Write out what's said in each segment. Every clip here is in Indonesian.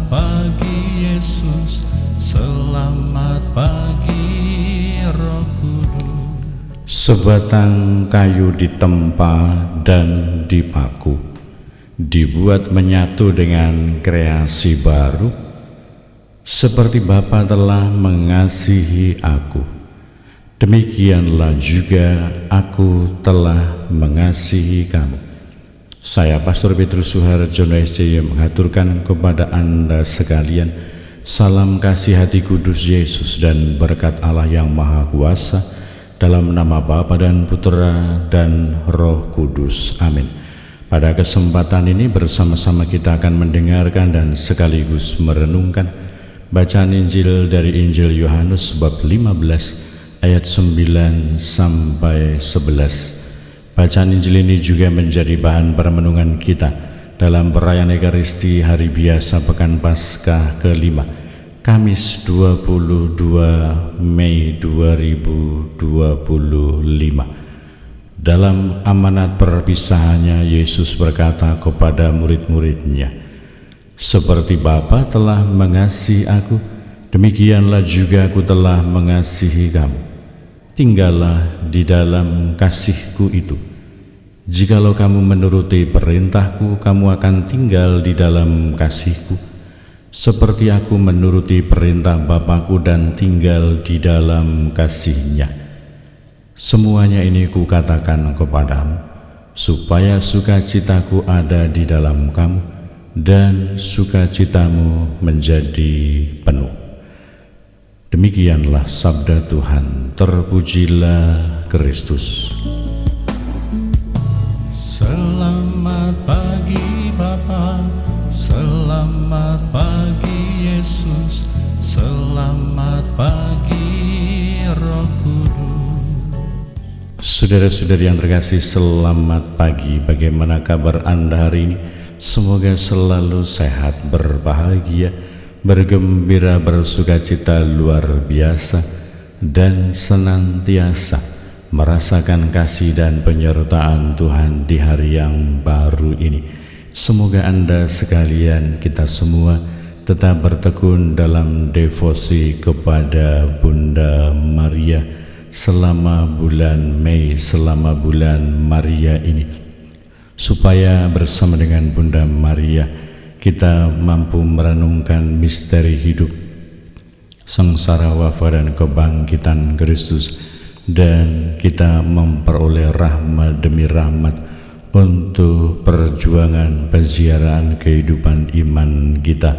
pagi Yesus, selamat pagi Roh Kudus. Sebatang kayu ditempa dan dipaku, dibuat menyatu dengan kreasi baru, seperti Bapa telah mengasihi aku, demikianlah juga aku telah mengasihi kamu. Saya Pastor Petrus Suharjono SCY mengaturkan kepada Anda sekalian salam kasih hati kudus Yesus dan berkat Allah yang Maha Kuasa, dalam nama Bapa dan Putera dan Roh Kudus. Amin. Pada kesempatan ini bersama-sama kita akan mendengarkan dan sekaligus merenungkan bacaan Injil dari Injil Yohanes bab 15 ayat 9 sampai 11. Bacaan Injil ini juga menjadi bahan permenungan kita dalam perayaan Ekaristi Hari Biasa Pekan Paskah ke-5, Kamis 22 Mei 2025. Dalam amanat perpisahannya, Yesus berkata kepada murid-muridnya, "Seperti Bapa telah mengasihi aku, demikianlah juga aku telah mengasihi kamu. Tinggallah di dalam kasihku itu. Jikalau kamu menuruti perintahku, kamu akan tinggal di dalam kasihku, seperti aku menuruti perintah Bapakku dan tinggal di dalam kasihnya. Semuanya ini kukatakan kepadamu, supaya sukacitaku ada di dalam kamu, dan sukacitamu menjadi penuh." Demikianlah sabda Tuhan. Terpujilah Kristus. Selamat pagi Bapa, selamat pagi Yesus, selamat pagi Roh Kudus. Saudara-saudari yang terkasih, selamat pagi. Bagaimana kabar Anda hari ini? Semoga selalu sehat, berbahagia, bergembira, bersukacita luar biasa, dan senantiasa merasakan kasih dan penyertaan Tuhan di hari yang baru ini. Semoga Anda sekalian, kita semua tetap bertekun dalam devosi kepada Bunda Maria selama bulan Mei, selama bulan Maria ini, supaya bersama dengan Bunda Maria kita mampu merenungkan misteri hidup, sengsara, wafat, dan kebangkitan Kristus, dan kita memperoleh rahmat demi rahmat untuk perjuangan peziarahan kehidupan iman kita,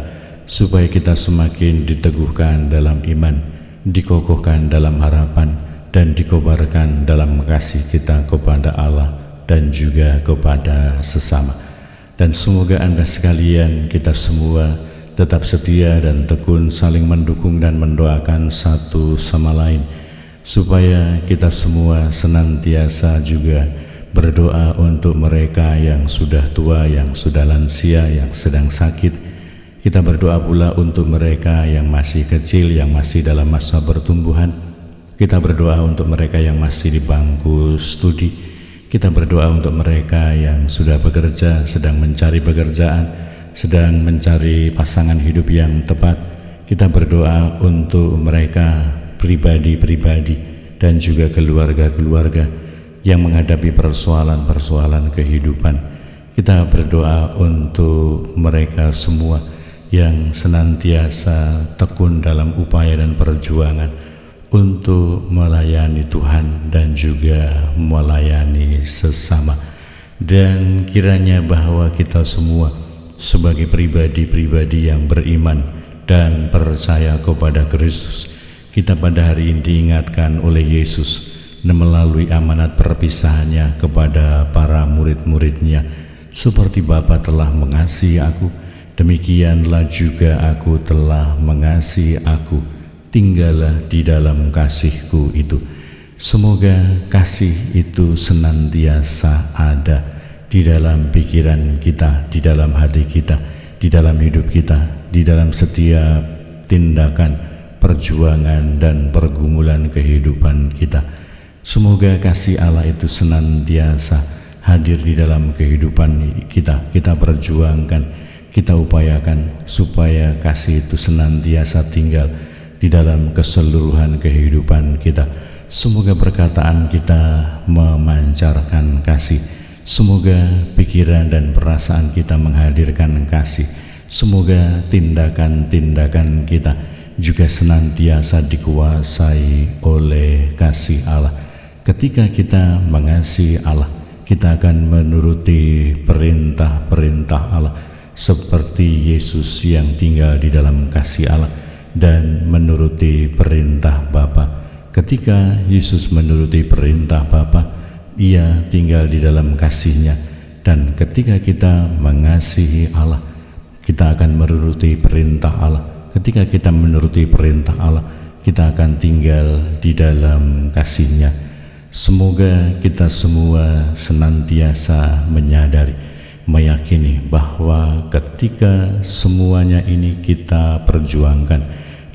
supaya kita semakin diteguhkan dalam iman, dikokohkan dalam harapan, dan dikobarkan dalam kasih kita kepada Allah dan juga kepada sesama. Dan semoga Anda sekalian, kita semua tetap setia dan tekun saling mendukung dan mendoakan satu sama lain, supaya kita semua senantiasa juga berdoa untuk mereka yang sudah tua, yang sudah lansia, yang sedang sakit. Kita berdoa pula untuk mereka yang masih kecil, yang masih dalam masa pertumbuhan. Kita berdoa untuk mereka yang masih di bangku studi. Kita berdoa untuk mereka yang sudah bekerja, sedang mencari pekerjaan, sedang mencari pasangan hidup yang tepat. Kita berdoa untuk mereka pribadi-pribadi dan juga keluarga-keluarga yang menghadapi persoalan-persoalan kehidupan. Kita berdoa untuk mereka semua yang senantiasa tekun dalam upaya dan perjuangan untuk melayani Tuhan dan juga melayani sesama. Dan kiranya bahwa kita semua sebagai pribadi-pribadi yang beriman dan percaya kepada Kristus, kita pada hari ini diingatkan oleh Yesus melalui amanat perpisahannya kepada para murid-muridnya, seperti Bapa telah mengasihi aku, demikianlah juga aku telah mengasihi aku, tinggallah di dalam kasihku itu. Semoga kasih itu senantiasa ada di dalam pikiran kita, di dalam hati kita, di dalam hidup kita, di dalam setiap tindakan, perjuangan, dan pergumulan kehidupan kita. Semoga kasih Allah itu senantiasa hadir di dalam kehidupan kita. Kita perjuangkan, kita upayakan supaya kasih itu senantiasa tinggal di dalam keseluruhan kehidupan kita. Semoga perkataan kita memancarkan kasih, semoga pikiran dan perasaan kita menghadirkan kasih, semoga tindakan-tindakan kita juga senantiasa dikuasai oleh kasih Allah. Ketika kita mengasihi Allah, kita akan menuruti perintah-perintah Allah seperti Yesus yang tinggal di dalam kasih Allah dan menuruti perintah Bapa. Ketika Yesus menuruti perintah Bapa, Ia tinggal di dalam kasih-Nya, dan ketika kita mengasihi Allah, kita akan menuruti perintah Allah. Ketika kita menuruti perintah Allah, kita akan tinggal di dalam kasih-Nya. Semoga kita semua senantiasa menyadari, meyakini bahwa ketika semuanya ini kita perjuangkan,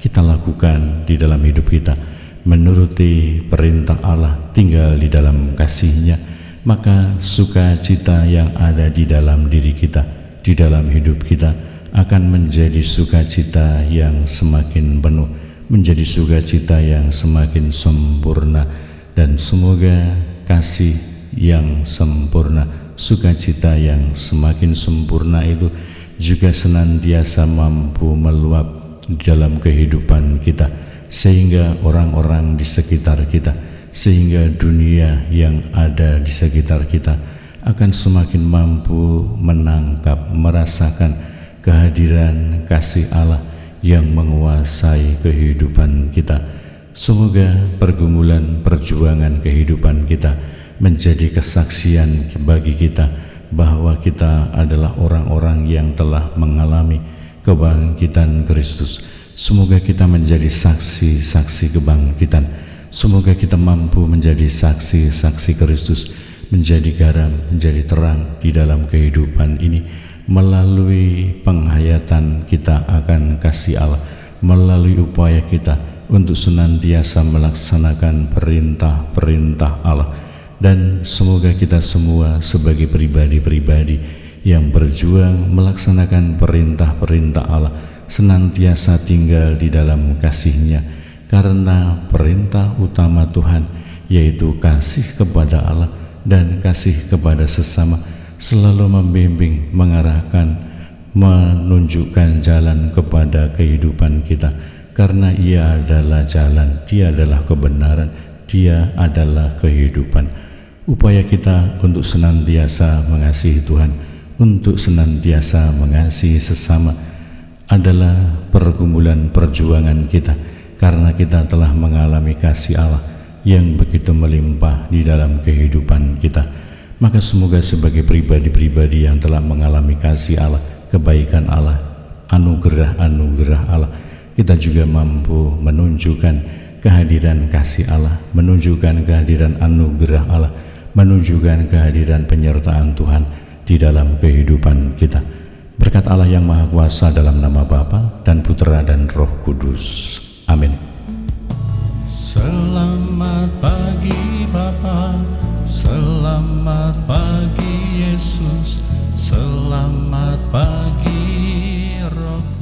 kita lakukan di dalam hidup kita, menuruti perintah Allah, tinggal di dalam kasih-Nya, maka sukacita yang ada di dalam diri kita, di dalam hidup kita, akan menjadi sukacita yang semakin penuh, menjadi sukacita yang semakin sempurna. Dan semoga kasih yang sempurna, sukacita yang semakin sempurna itu juga senantiasa mampu meluap dalam kehidupan kita, sehingga orang-orang di sekitar kita, sehingga dunia yang ada di sekitar kita akan semakin mampu menangkap, merasakan kehadiran kasih Allah yang menguasai kehidupan kita. Semoga pergumulan perjuangan kehidupan kita menjadi kesaksian bagi kita bahwa kita adalah orang-orang yang telah mengalami kebangkitan Kristus. Semoga kita menjadi saksi-saksi kebangkitan. Semoga kita mampu menjadi saksi-saksi Kristus, menjadi garam, menjadi terang di dalam kehidupan ini melalui penghayatan kita akan kasih Allah, melalui upaya kita untuk senantiasa melaksanakan perintah-perintah Allah. Dan semoga kita semua sebagai pribadi-pribadi yang berjuang melaksanakan perintah-perintah Allah senantiasa tinggal di dalam kasih-Nya, karena perintah utama Tuhan, yaitu kasih kepada Allah dan kasih kepada sesama, selalu membimbing, mengarahkan, menunjukkan jalan kepada kehidupan kita. Karena Ia adalah jalan, Dia adalah kebenaran, Dia adalah kehidupan. Upaya kita untuk senantiasa mengasihi Tuhan, untuk senantiasa mengasihi sesama adalah pergumulan perjuangan kita, karena kita telah mengalami kasih Allah yang begitu melimpah di dalam kehidupan kita. Maka semoga sebagai pribadi-pribadi yang telah mengalami kasih Allah, kebaikan Allah, anugerah-anugerah Allah, kita juga mampu menunjukkan kehadiran kasih Allah, menunjukkan kehadiran anugerah Allah, menunjukkan kehadiran penyertaan Tuhan di dalam kehidupan kita. Berkat Allah yang Maha Kuasa, dalam nama Bapa dan Putra dan Roh Kudus. Amin. Selamat pagi Bapa, selamat pagi Yesus, selamat pagi Roh